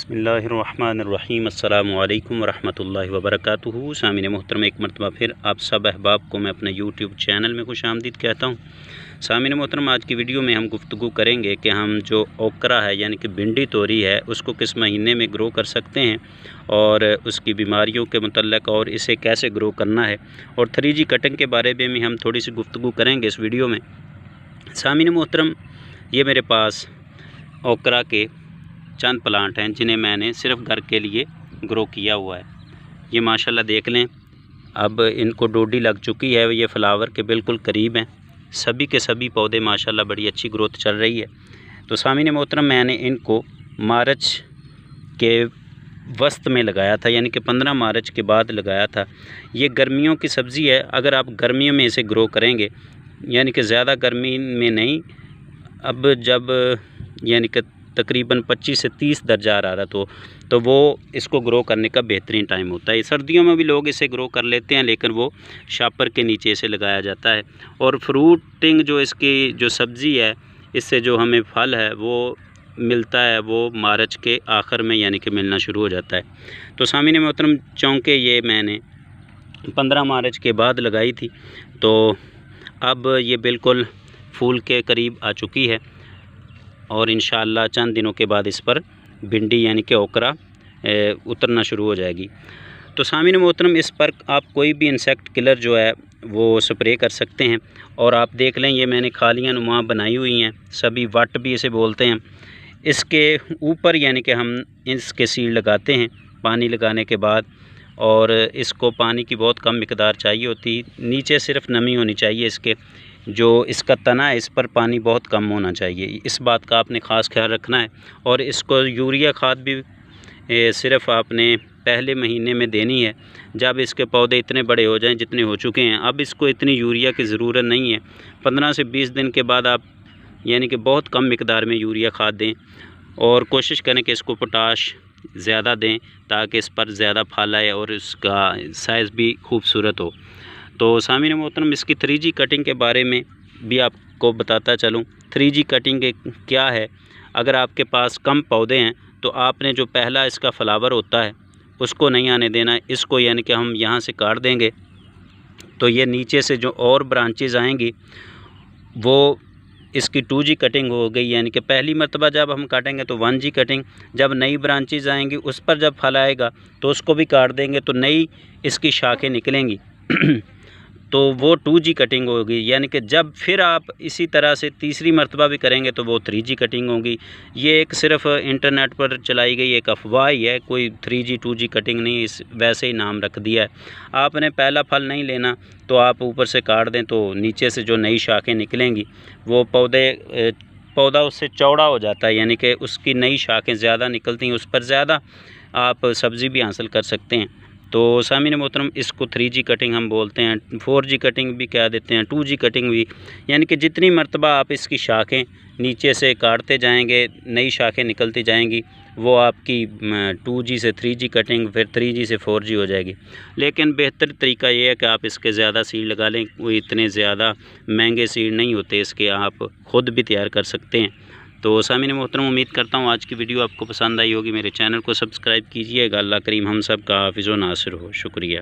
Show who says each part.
Speaker 1: बिस्मिल्लाहिर्रहमानिर्रहीम अस्सलामु अलैकुम वरहमतुल्लाहि वबरकातुहू। सामीन मोहतरम, एक मरतबा फिर आप सब अहबाब को मैं अपने यूट्यूब चैनल में खुशामदीद कहता हूँ। सामीन मोहतरम, आज की वीडियो में हम गुफ्तगू करेंगे कि हम जो ओकरा है यानी कि भिंडी तोरी है उसको किस महीने में ग्रो कर सकते हैं और उसकी बीमारियों के मुतल्लक और इसे कैसे ग्रो करना है, और 3G कटिंग के बारे में हम थोड़ी सी गुफ्तगू करेंगे इस वीडियो में। सामीन मोहतरम, ये मेरे पास ओकरा के चंद प्लांट हैं जिन्हें मैंने सिर्फ घर के लिए ग्रो किया हुआ है। ये माशाल्लाह देख लें, अब इनको डोडी लग चुकी है, ये फ्लावर के बिल्कुल करीब हैं। सभी के सभी पौधे माशाल्लाह बड़ी अच्छी ग्रोथ चल रही है। तो सामीन मोहतरम, मैंने इनको मार्च के वस्त में लगाया था, यानी कि 15 मार्च के बाद लगाया था। ये गर्मियों की सब्ज़ी है, अगर आप गर्मियों में इसे ग्रो करेंगे, यानी कि ज़्यादा गर्मी में नहीं, अब जब यानी कि तकरीबन 25 से 30 दर्जा हरारत हो तो वो इसको ग्रो करने का बेहतरीन टाइम होता है। सर्दियों में भी लोग इसे ग्रो कर लेते हैं, लेकिन वो शापर के नीचे इसे लगाया जाता है। और फ्रूटिंग जो इसकी जो सब्ज़ी है, इससे जो हमें फल है वो मिलता है, वो मार्च के आखिर में यानी कि मिलना शुरू हो जाता है। तो सामीन मोहतरम, चूँकि ये मैंने 15 मार्च के बाद लगाई थी, तो अब ये बिल्कुल फूल के करीब आ चुकी है और इंशाअल्लाह चंद दिनों के बाद इस पर भिंडी यानी कि ओकरा उतरना शुरू हो जाएगी। तो सामीन मोहतरम, इस पर आप कोई भी इंसेक्ट किलर जो है वो स्प्रे कर सकते हैं। और आप देख लें, ये मैंने खालियाँ नुमा बनाई हुई हैं, सभी वट भी इसे बोलते हैं। इसके ऊपर यानी कि हम इसके सीड लगाते हैं पानी लगाने के बाद, और इसको पानी की बहुत कम मिकदार चाहिए होती, नीचे सिर्फ नमी होनी चाहिए। इसके जो इसका तना है, इस पर पानी बहुत कम होना चाहिए, इस बात का आपने ख़ास ख्याल रखना है। और इसको यूरिया खाद भी सिर्फ़ आपने पहले महीने में देनी है, जब इसके पौधे इतने बड़े हो जाएं जितने हो चुके हैं। अब इसको इतनी यूरिया की ज़रूरत नहीं है। 15 से 20 दिन के बाद आप यानी कि बहुत कम मिकदार में यूरिया खाद दें, और कोशिश करें कि इसको पोटाश ज़्यादा दें ताकि इस पर ज़्यादा फल आए और इसका साइज़ भी खूबसूरत हो। तो सामीन मोहतरम, इसकी 3G कटिंग के बारे में भी आपको बताता चलूँ। 3G कटिंग क्या है? अगर आपके पास कम पौधे हैं तो आपने जो पहला इसका फ्लावर होता है उसको नहीं आने देना। इसको यानी कि हम यहाँ से काट देंगे तो ये नीचे से जो और ब्रांचेज़ आएंगी वो इसकी 2G कटिंग हो गई, यानी कि पहली मरतबा जब हम काटेंगे तो 1G कटिंग। जब नई ब्रांचेज़ आएंगी उस पर जब फल आएगा तो उसको भी काट देंगे तो नई इसकी शाखें निकलेंगी तो वो 2G कटिंग होगी। यानी कि जब फिर आप इसी तरह से तीसरी मरतबा भी करेंगे तो वो 3G कटिंग होगी। ये एक सिर्फ इंटरनेट पर चलाई गई एक अफवाह ही है, कोई 3G 2G कटिंग नहीं, इस वैसे ही नाम रख दिया है। आपने पहला फल नहीं लेना तो आप ऊपर से काट दें तो नीचे से जो नई शाखें निकलेंगी वो पौधा उससे चौड़ा हो जाता है, यानी कि उसकी नई शाखें ज़्यादा निकलती हैं, उस पर ज़्यादा आप सब्ज़ी भी हासिल कर सकते हैं। तो सामीन मोहतरम, इसको 3G कटिंग हम बोलते हैं, 4G कटिंग भी कह देते हैं, 2G कटिंग भी। यानी कि जितनी मरतबा आप इसकी शाखें नीचे से काटते जाएंगे, नई शाखें निकलती जाएंगी, वो आपकी 2G से 3G कटिंग, फिर 3G से 4G हो जाएगी। लेकिन बेहतर तरीका ये है कि आप इसके ज़्यादा सीड लगा लें। कोई इतने ज़्यादा महंगे सीड नहीं होते इसके, आप ख़ुद भी तैयार कर सकते हैं। तो सामीन मोहतरम, उम्मीद करता हूँ आज की वीडियो आपको पसंद आई होगी। मेरे चैनल को सब्सक्राइब कीजिएगा। अल्लाह करीम हम सब का हाफिज़ व नासिर हो। शुक्रिया।